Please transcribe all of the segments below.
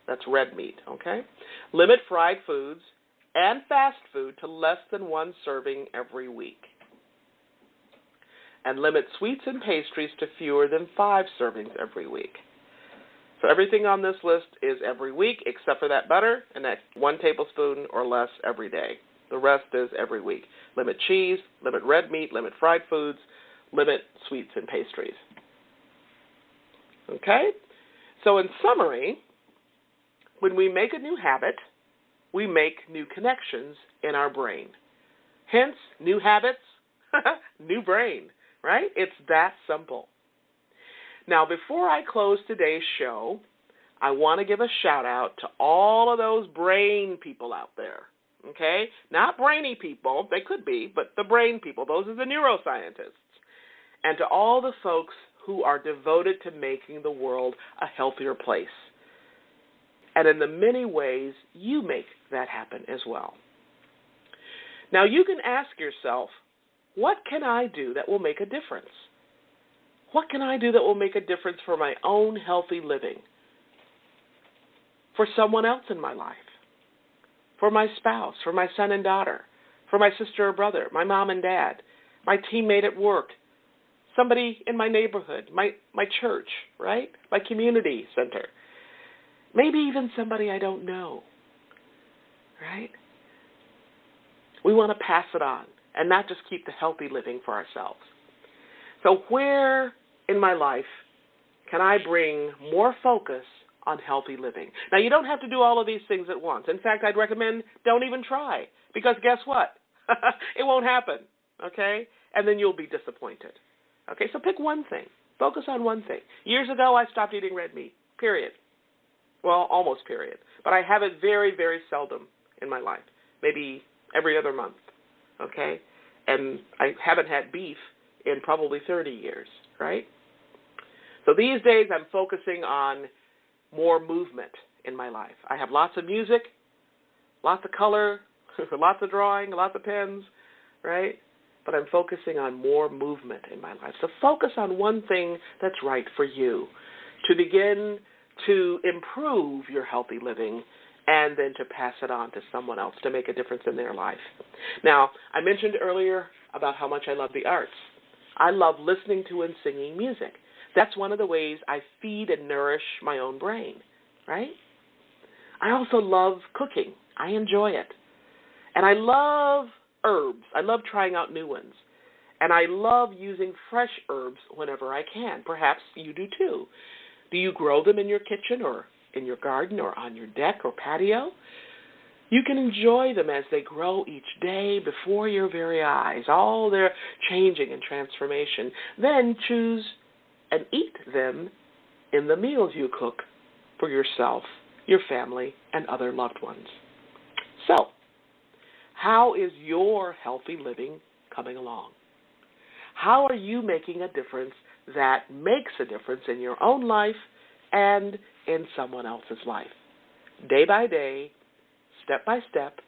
That's red meat, okay? Limit fried foods and fast food to less than 1 serving every week. And limit sweets and pastries to fewer than 5 servings every week. So everything on this list is every week except for that butter, and that's 1 tablespoon or less every day. The rest is every week. Limit cheese, limit red meat, limit fried foods, limit sweets and pastries. Okay? So in summary, when we make a new habit, we make new connections in our brain. Hence, new habits, new brain, right? It's that simple. Now, before I close today's show, I want to give a shout out to all of those brain people out there, okay? Not brainy people, they could be, but the brain people, those are the neuroscientists. And to all the folks who are devoted to making the world a healthier place. And in the many ways you make that happen as well. Now, you can ask yourself, what can I do that will make a difference? What can I do that will make a difference for my own healthy living? For someone else in my life? For my spouse, for my son and daughter, for my sister or brother, my mom and dad, my teammate at work, somebody in my neighborhood, my church, right? My community center. Maybe even somebody I don't know, right? We want to pass it on and not just keep the healthy living for ourselves. So where in my life can I bring more focus on healthy living? Now, you don't have to do all of these things at once. In fact, I'd recommend don't even try, because guess what? It won't happen, okay? And then you'll be disappointed. Okay, so pick one thing. Focus on one thing. Years ago, I stopped eating red meat, period. Well, almost period. But I have it very, very seldom in my life, maybe every other month, okay? And I haven't had beef in probably 30 years, right? So these days I'm focusing on more movement in my life. I have lots of music, lots of color, lots of drawing, lots of pens, right? But I'm focusing on more movement in my life. So focus on one thing that's right for you to begin to improve your healthy living and then to pass it on to someone else to make a difference in their life. Now, I mentioned earlier about how much I love the arts. I love listening to and singing music. That's one of the ways I feed and nourish my own brain, right? I also love cooking. I enjoy it. And I love herbs. I love trying out new ones. And I love using fresh herbs whenever I can. Perhaps you do too. Do you grow them in your kitchen or in your garden or on your deck or patio? You can enjoy them as they grow each day before your very eyes, all their changing and transformation. Then choose and eat them in the meals you cook for yourself, your family, and other loved ones. So, how is your healthy living coming along? How are you making a difference that makes a difference in your own life and in someone else's life? Day by day, step by step,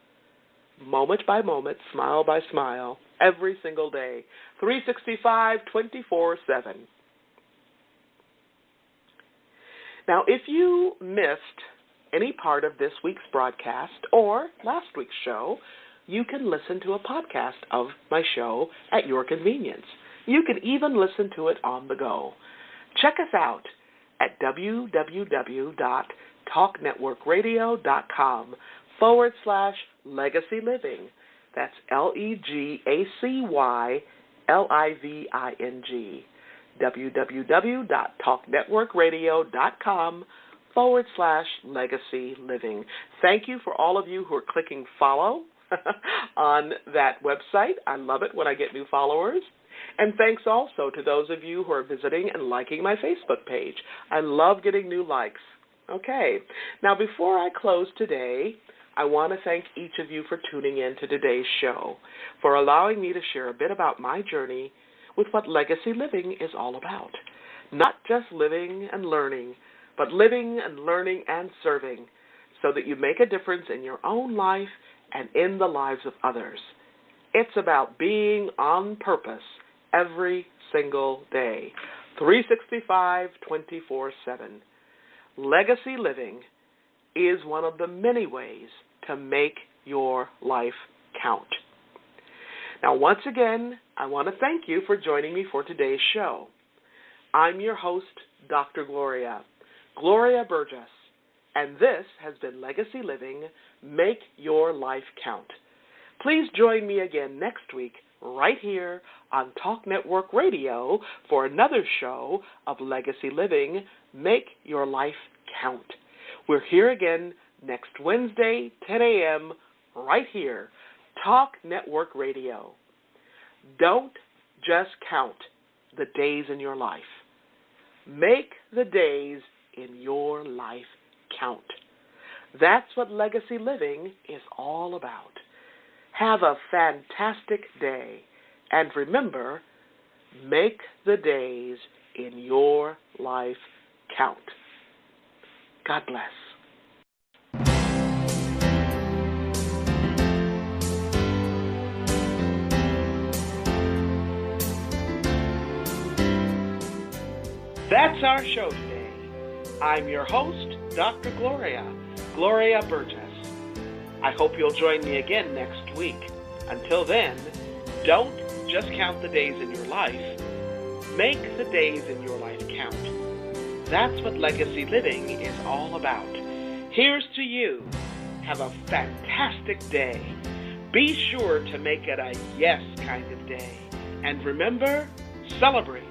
moment by moment, smile by smile, every single day, 365, 24/7. Now, if you missed any part of this week's broadcast or last week's show, you can listen to a podcast of my show at your convenience. You can even listen to it on the go. Check us out at www.talknetworkradio.com/legacy living. That's LEGACYLIVING. www.talknetworkradio.com/legacy living. Thank you for all of you who are clicking follow on that website. I love it when I get new followers. And thanks also to those of you who are visiting and liking my Facebook page. I love getting new likes. Okay. Now, before I close today, I want to thank each of you for tuning in to today's show, for allowing me to share a bit about my journey with what legacy living is all about. Not just living and learning, but living and learning and serving so that you make a difference in your own life and in the lives of others. It's about being on purpose every single day, 365, 24/7. Legacy living is one of the many ways to make your life count. Now, once again, I want to thank you for joining me for today's show. I'm your host, Dr. Gloria Burgess, and this has been Legacy Living, Make Your Life Count. Please join me again next week right here on Talk Network Radio for another show of Legacy Living, Make Your Life Count. We're here again next Wednesday, 10 a.m., right here, Talk Network Radio. Don't just count the days in your life. Make the days in your life count. That's what legacy living is all about. Have a fantastic day. And remember, make the days in your life count. God bless. That's our show today. I'm your host, Dr. Gloria Burgess. I hope you'll join me again next week. Until then, don't just count the days in your life. Make the days in your life count. That's what legacy living is all about. Here's to you. Have a fantastic day. Be sure to make it a yes kind of day. And remember, celebrate.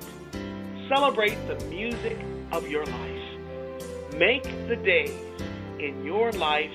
Celebrate the music of your life. Make the days in your life